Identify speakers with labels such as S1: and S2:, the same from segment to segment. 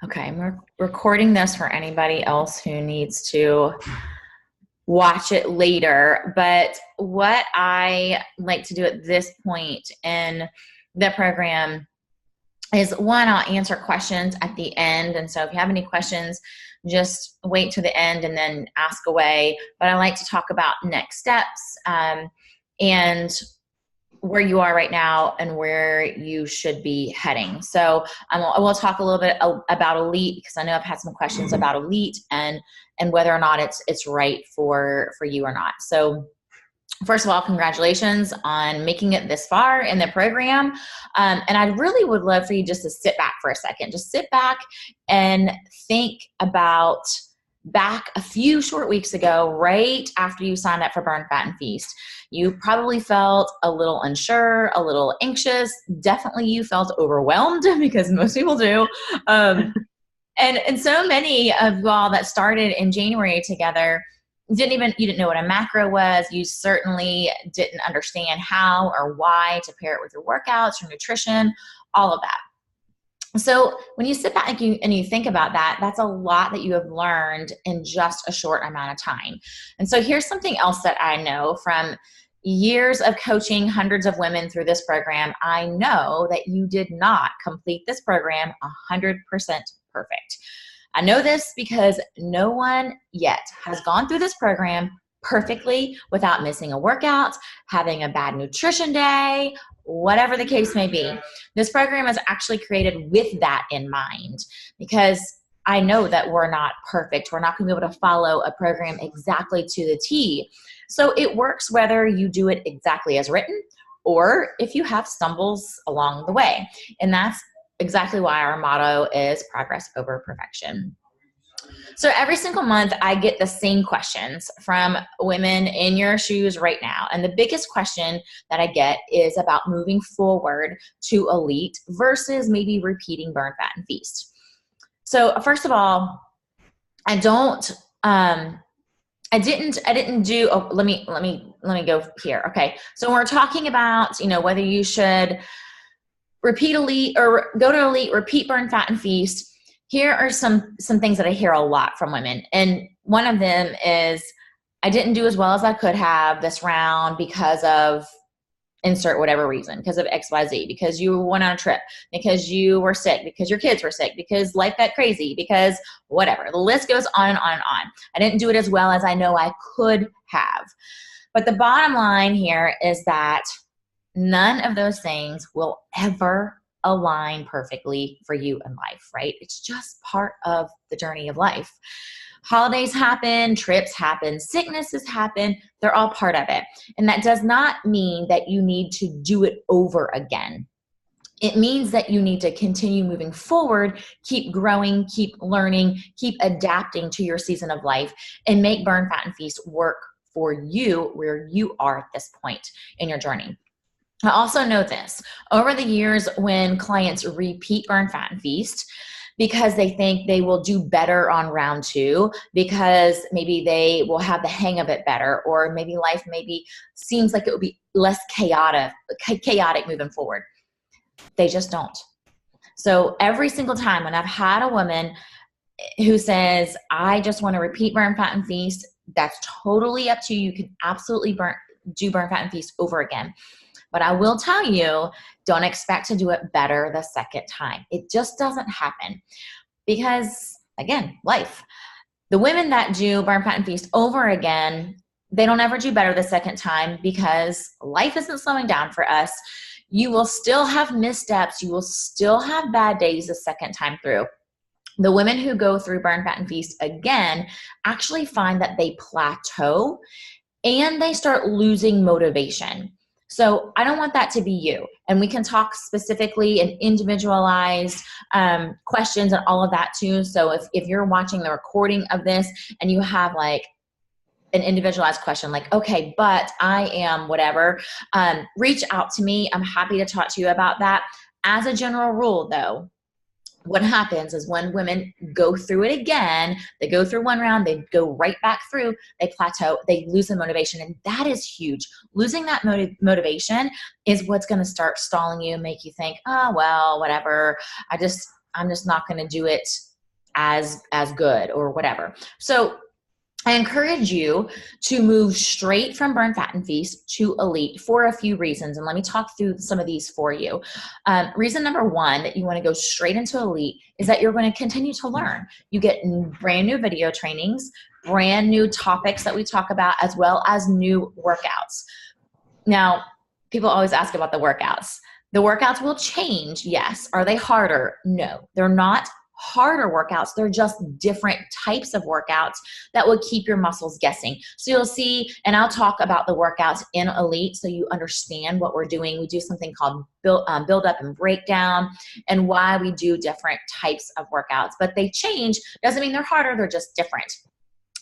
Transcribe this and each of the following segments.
S1: Okay, I'm recording this for anybody else who needs to watch it later. But what I like to do at this point in the program is, one, I'll answer questions at the end. And so if you have any questions, just wait to the end and then ask away. But I like to talk about next steps, and where you are right now and where you should be heading. So I will talk a little bit about Elite, because I know I've had some questions about Elite and whether or not it's right for you or not. So first of all, congratulations on making it this far in the program. And I really would love for you just to sit back for a second. Just sit back and think about back a few short weeks ago, right after you signed up for Burn, Fat, and Feast. You probably felt a little unsure, a little anxious. Definitely you felt overwhelmed, because most people do. And so many of y'all that started in January together you didn't know what a macro was. You certainly didn't understand how or why to pair it with your workouts, your nutrition, all of that. So when you sit back and you think about that, that's a lot that you have learned in just a short amount of time. And so here's something else that I know from years of coaching hundreds of women through this program. I know that you did not complete this program 100% perfect. I know this because no one yet has gone through this program perfectly without missing a workout, having a bad nutrition day, whatever the case may be. This program is actually created with that in mind, because I know that we're not perfect. We're not going to be able to follow a program exactly to the T. So it works whether you do it exactly as written or if you have stumbles along the way. And that's exactly why our motto is progress over perfection. So every single month, I get the same questions from women in your shoes right now. And the biggest question that I get is about moving forward to Elite versus maybe repeating Burn, Fat, and Feast. So first of all, I didn't do, let me go here. Okay. So when we're talking about, whether you should repeat Elite or go to Elite, repeat Burn, Fat, and Feast, here are some things that I hear a lot from women. And one of them is, I didn't do as well as I could have this round because of insert whatever reason, because of XYZ, because you went on a trip, because you were sick, because your kids were sick, because life got crazy, because whatever. The list goes on and on and on. I didn't do it as well as I know I could have. But the bottom line here is that none of those things will ever align perfectly for you in life, right? It's just part of the journey of life. Holidays happen, trips happen, sicknesses happen. They're all part of it. And that does not mean that you need to do it over again. It means that you need to continue moving forward, keep growing, keep learning, keep adapting to your season of life, and make Burn, Fat, and Feast work for you where you are at this point in your journey. I also know this. Over the years, when clients repeat Burn, Fat, and Feast, because they think they will do better on round 2, because maybe they will have the hang of it better, or maybe life seems like it would be less chaotic moving forward. They just don't. So every single time when I've had a woman who says, I just want to repeat Burn, Fat, and Feast, that's totally up to you. You can absolutely do Burn, Fat, and Feast over again. But I will tell you, don't expect to do it better the second time. It just doesn't happen because, again, life. The women that do Burn, Fat, and Feast over again, they don't ever do better the second time because life isn't slowing down for us. You will still have missteps. You will still have bad days the second time through. The women who go through Burn, Fat, and Feast again actually find that they plateau and they start losing motivation. So I don't want that to be you. And we can talk specifically and individualized questions and all of that too. So if you're watching the recording of this and you have like an individualized question like, okay, but I am whatever, reach out to me. I'm happy to talk to you about that. As a general rule though, what happens is when women go through it again, they go through one round, they go right back through, they plateau, they lose the motivation. And that is huge. Losing that motivation is what's going to start stalling you and make you think, oh, well, whatever. I'm just not going to do it as good or whatever. So I encourage you to move straight from Burn, Fat, and Feast to Elite for a few reasons. And let me talk through some of these for you. Reason number one that you want to go straight into Elite is that you're going to continue to learn. You get brand new video trainings, brand new topics that we talk about, as well as new workouts. Now, people always ask about the workouts. The workouts will change, yes. Are they harder? No, they're not harder workouts. They're just different types of workouts that will keep your muscles guessing. So you'll see, and I'll talk about the workouts in Elite so you understand what we're doing. We do something called build up and breakdown, and why we do different types of workouts. But they change, doesn't mean they're harder, they're just different.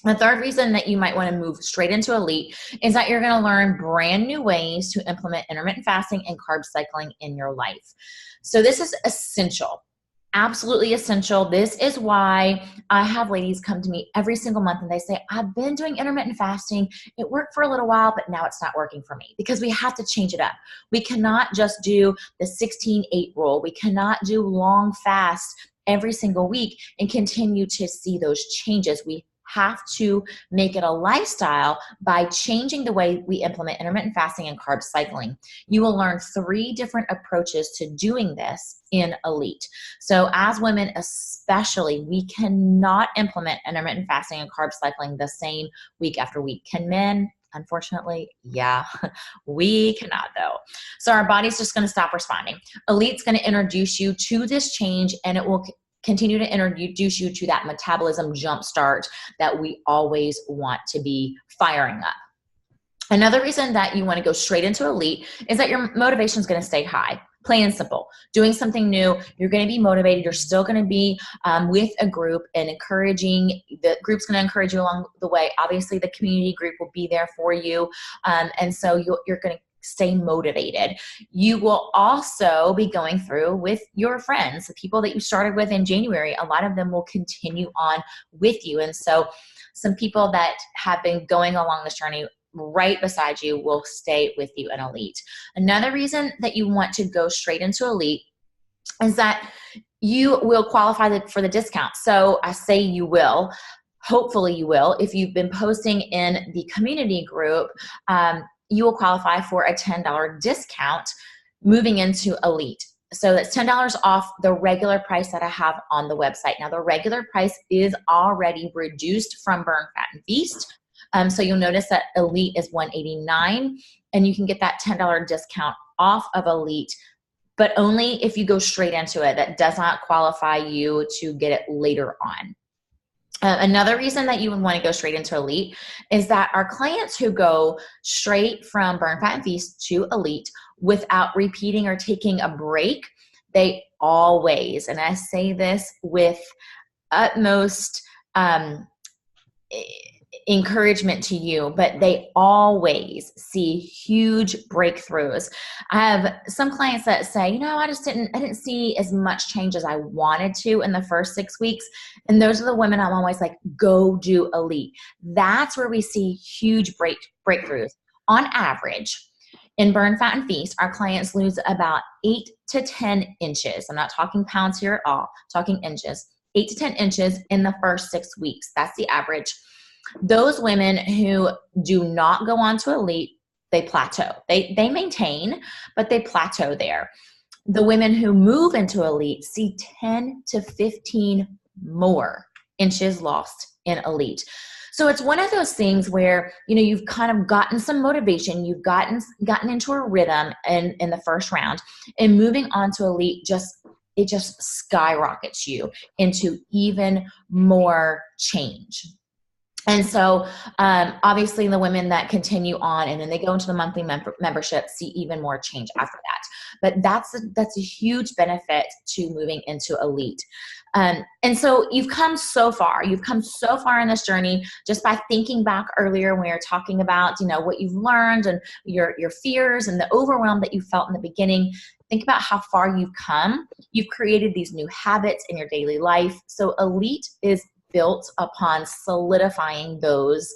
S1: The third reason that you might want to move straight into Elite is that you're going to learn brand new ways to implement intermittent fasting and carb cycling in your life. So this is essential. Absolutely essential. This is why I have ladies come to me every single month and they say, I've been doing intermittent fasting. It worked for a little while, but now it's not working for me, because we have to change it up. We cannot just do the 16-8 rule. We cannot do long fasts every single week and continue to see those changes. We have to make it a lifestyle by changing the way we implement intermittent fasting and carb cycling. You will learn 3 different approaches to doing this in Elite. So as women especially, we cannot implement intermittent fasting and carb cycling the same week after week. Can men? Unfortunately, yeah, we cannot though. So our body's just going to stop responding. Elite's going to introduce you to this change, and it will continue to introduce you to that metabolism jumpstart that we always want to be firing up. Another reason that you want to go straight into Elite is that your motivation is going to stay high. Plain and simple. Doing something new, you're going to be motivated. You're still going to be with a group and encouraging. The group's going to encourage you along the way. Obviously, the community group will be there for you. And so you're going to stay motivated. You will also be going through with your friends, the people that you started with in January. A lot of them will continue on with you. And so some people that have been going along this journey right beside you will stay with you in Elite. Another reason that you want to go straight into Elite is that you will qualify for the discount. So I say you will. Hopefully you will. If you've been posting in the community group, you will qualify for a $10 discount moving into Elite. So that's $10 off the regular price that I have on the website. Now, the regular price is already reduced from Burn, Fat, and Feast. So you'll notice that Elite is $189, and you can get that $10 discount off of Elite, but only if you go straight into it. That does not qualify you to get it later on. Another reason that you would want to go straight into Elite is that our clients who go straight from Burn, Fat, and Feast to Elite without repeating or taking a break, they always, and I say this with utmost encouragement to you, but they always see huge breakthroughs. I have some clients that say, you know, I didn't see as much change as I wanted to in the first 6 weeks. And those are the women I'm always like, go do Elite. That's where we see huge breakthroughs. On average, in Burn, Fat, and Feast, our clients lose about 8 to 10 inches. I'm not talking pounds here at all, I'm talking inches. 8 to 10 inches in the first 6 weeks. That's the average. Those women who do not go on to Elite, they plateau. They maintain, but they plateau there. The women who move into Elite see 10 to 15 more inches lost in Elite. So it's one of those things where, you know, you've kind of gotten some motivation, you've gotten into a rhythm in the first round, and moving on to Elite it just skyrockets you into even more change. And so obviously the women that continue on and then they go into the monthly membership see even more change after that. But that's a huge benefit to moving into Elite. And so you've come so far. You've come so far in this journey just by thinking back earlier when we were talking about, you know, what you've learned and your fears and the overwhelm that you felt in the beginning. Think about how far you've come. You've created these new habits in your daily life. So Elite is built upon solidifying those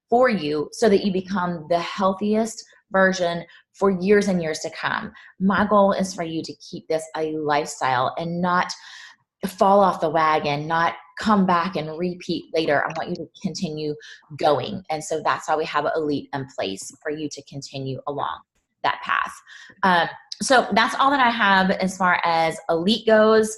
S1: for you so that you become the healthiest version for years and years to come. My goal is for you to keep this a lifestyle and not fall off the wagon, not come back and repeat later. I want you to continue going. And so that's why we have Elite in place, for you to continue along that path. So that's all that I have as far as Elite goes.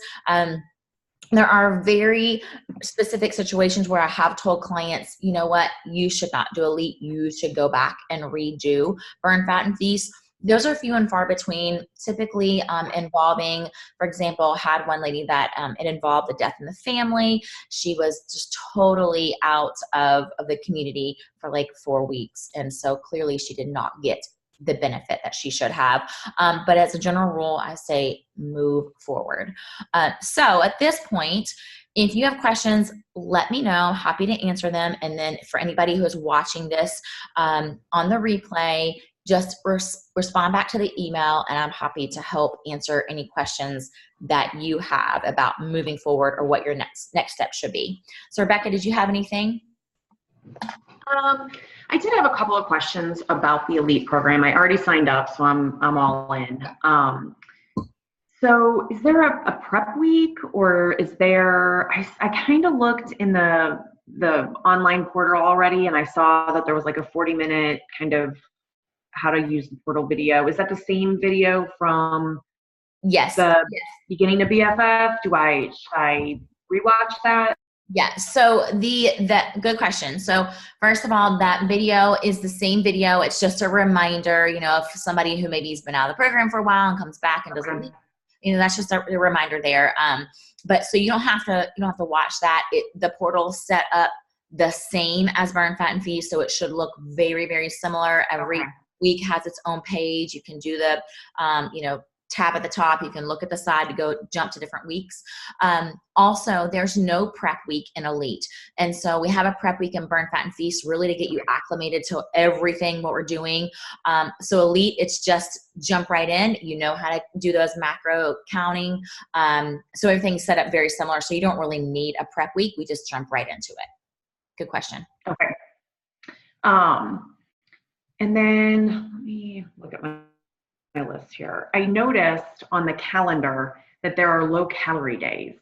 S1: There are very specific situations where I have told clients, you know what, you should not do Elite. You should go back and redo Burn, Fat, and Feast. Those are few and far between, typically involving, for example, had one lady that it involved the death in the family. She was just totally out of the community for like 4 weeks. And so clearly she did not get the benefit that she should have. But as a general rule, I say move forward. So at this point, if you have questions, let me know. Happy to answer them. And then for anybody who is watching this on the replay, just respond back to the email, and I'm happy to help answer any questions that you have about moving forward or what your next step should be. So Rebecca, did you have anything?
S2: I did have a couple of questions about the Elite program. I already signed up, so I'm all in. So is there a prep week, or is there, I kind of looked in the online portal already, and I saw that there was like a 40-minute kind of how to use the portal video. Is that the same video from the beginning of BFF? Should I rewatch that?
S1: Yeah. So good question. So first of all, that video is the same video. It's just a reminder, you know, if somebody who maybe has been out of the program for a while and comes back and doesn't, you know, that's just a reminder there. But so you don't have to watch that. The portal's set up the same as Burn, Fat, and Feast. So it should look very, very similar. Every week has its own page. You can do the, tab at the top. You can look at the side to go jump to different weeks. Also, there's no prep week in Elite. And so we have a prep week in Burn, Fat, and Feast really to get you acclimated to everything, what we're doing. So Elite, it's just jump right in. You know how to do those macro counting. So everything's set up very similar. So you don't really need a prep week. We just jump right into it. Good question.
S2: Okay. And then let me look at my list here. I noticed on the calendar that there are low calorie days.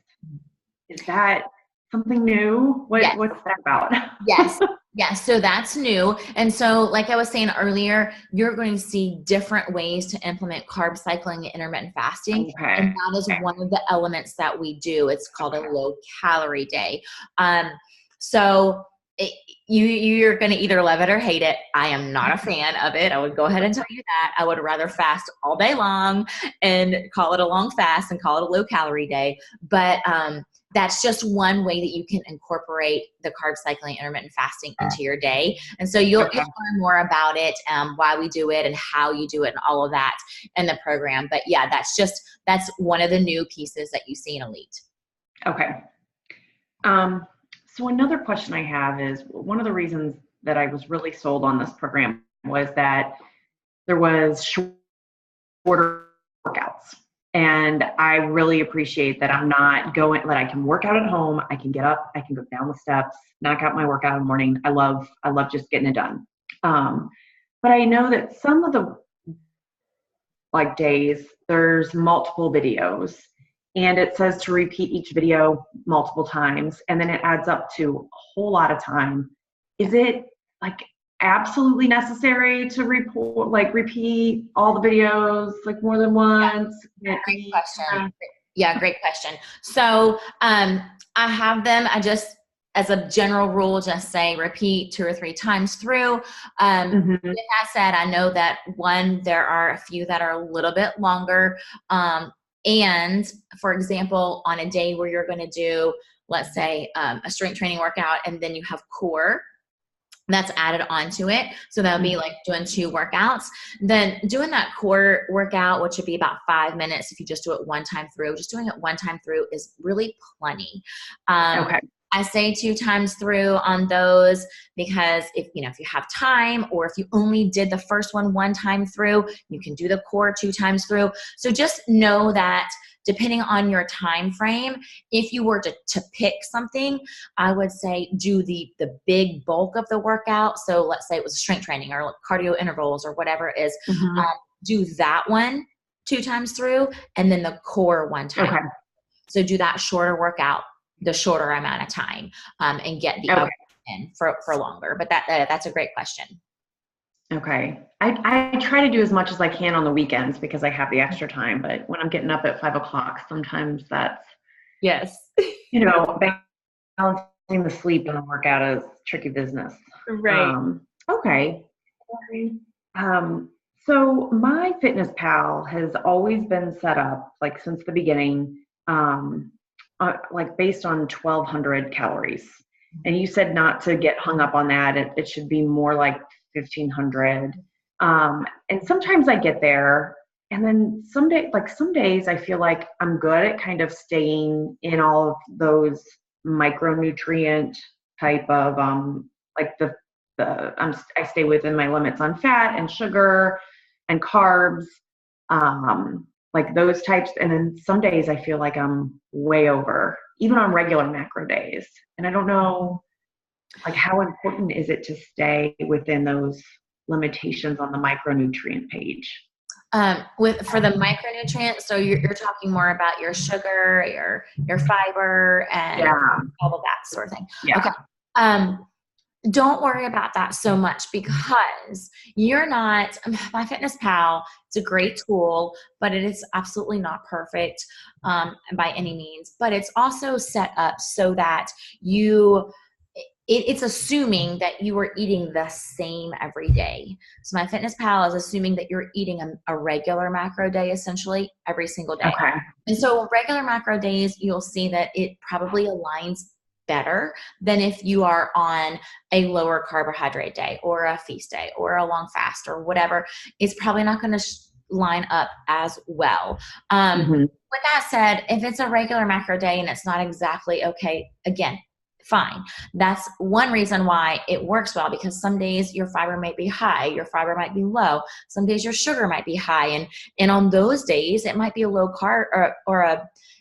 S2: Is that something new? What's that about?
S1: Yes. Yes. So that's new. And so like I was saying earlier, you're going to see different ways to implement carb cycling and intermittent fasting.
S2: Okay.
S1: And that is one of the elements that we do. It's called a low calorie day. You're going to either love it or hate it. I am not a fan of it. I would go ahead and tell you that. I would rather fast all day long and call it a long fast and call it a low calorie day. But that's just one way that you can incorporate the carb cycling intermittent fasting into your day. And so you'll learn more about it, why we do it and how you do it and all of that in the program. But yeah, that's one of the new pieces that you see in Elite.
S2: Okay. So another question I have is, one of the reasons that I was really sold on this program was that there was shorter workouts. And I really appreciate that I'm not going, that I can work out at home. I can get up, I can go down the steps, knock out my workout in the morning. I love just getting it done. But I know that some of the days, there's multiple videos. And it says to repeat each video multiple times, and then it adds up to a whole lot of time. Is it absolutely necessary to repeat all the videos more than once?
S1: Yeah, great question. Yeah, great question. So I have them. I just, as a general rule, just say repeat 2 or 3 times through. With that said, I know that there are a few that are a little bit longer. And for example, on a day where you're going to do, let's say, a strength training workout, and then you have core that's added onto it. So that would be like doing 2 workouts. Then doing that core workout, which would be about 5 minutes if you just do it one time through, just doing it one time through is really plenty. Okay. I say 2 times through on those because if you have time, or if you only did the first one time through, you can do the core 2 times through. So just know that depending on your time frame, if you were to pick something, I would say do the big bulk of the workout. So let's say it was strength training or cardio intervals or whatever it is. Do that one 2 times through, and then the core 1 time. Okay. So do that shorter workout the shorter amount of time and get the
S2: Okay.
S1: in for longer. But that's a great question.
S2: Okay. I try to do as much as I can on the weekends because I have the extra time. But when I'm getting up at 5 o'clock, sometimes that's,
S1: Yes.
S2: balancing the sleep and the workout is tricky business.
S1: Right.
S2: Okay. So my Fitness Pal has always been set up, like since the beginning, like based on 1,200 calories. And you said not to get hung up on that. It should be more like 1,500. And sometimes I get there, and then some days I feel like I'm good at kind of staying in all of those micronutrient type of like I stay within my limits on fat and sugar and carbs, like those types. And then some days I feel like I'm way over, even on regular macro days. And I don't know, like, how important is it to stay within those limitations on the micronutrient page?
S1: For the micronutrients, so you're talking more about your sugar, your fiber, and all of that sort of thing.
S2: Yeah.
S1: Okay. Don't worry about that so much because you're not, MyFitnessPal, it's a great tool, but it is absolutely not perfect by any means. But it's also set up so that it's assuming that you are eating the same every day. So MyFitnessPal is assuming that you're eating a regular macro day, essentially, every single day.
S2: Okay.
S1: And so regular macro days, you'll see that it probably aligns better than if you are on a lower carbohydrate day or a feast day or a long fast or whatever. It's probably not going to line up as well. With that said, if it's a regular macro day and it's not exactly okay, again, fine. That's one reason why it works well, because some days your fiber might be high, your fiber might be low. Some days your sugar might be high. And on those days, it might be a low carb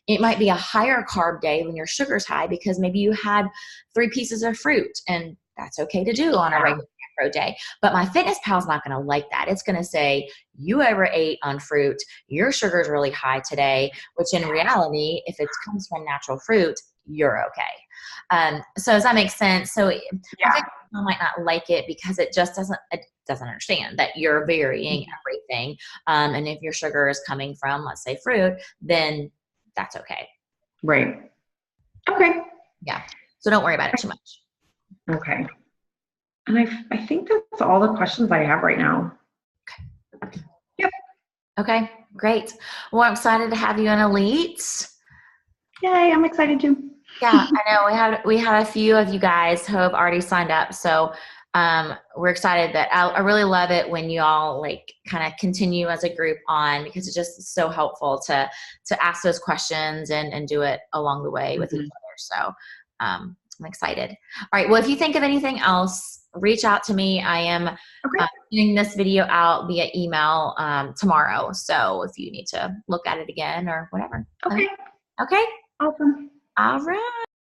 S1: it might be a higher carb day when your sugar's high because maybe you had 3 pieces of fruit, and that's okay to do on a regular macro day. But MyFitnessPal is not going to like that. It's going to say, you overate on fruit, your sugar's really high today, which in reality, if it comes from natural fruit, you're okay. So does that make sense? So I think people might not like it because it doesn't understand that you're varying everything. And if your sugar is coming from, let's say, fruit, then that's okay.
S2: Right. Okay.
S1: Yeah. So don't worry about it too much.
S2: Okay. And I think that's all the questions I have right now.
S1: Okay.
S2: Yep.
S1: Okay, great. Well, I'm excited to have you in Elite.
S2: Yay, I'm excited too.
S1: Yeah, I know we have a few of you guys who have already signed up. So we're excited that I really love it when you all like kind of continue as a group on, because it's just so helpful to ask those questions and do it along the way with each other. So I'm excited. All right. Well, if you think of anything else, reach out to me. I am getting this video out via email tomorrow. So if you need to look at it again or whatever.
S2: Okay.
S1: Okay.
S2: Awesome.
S1: All right.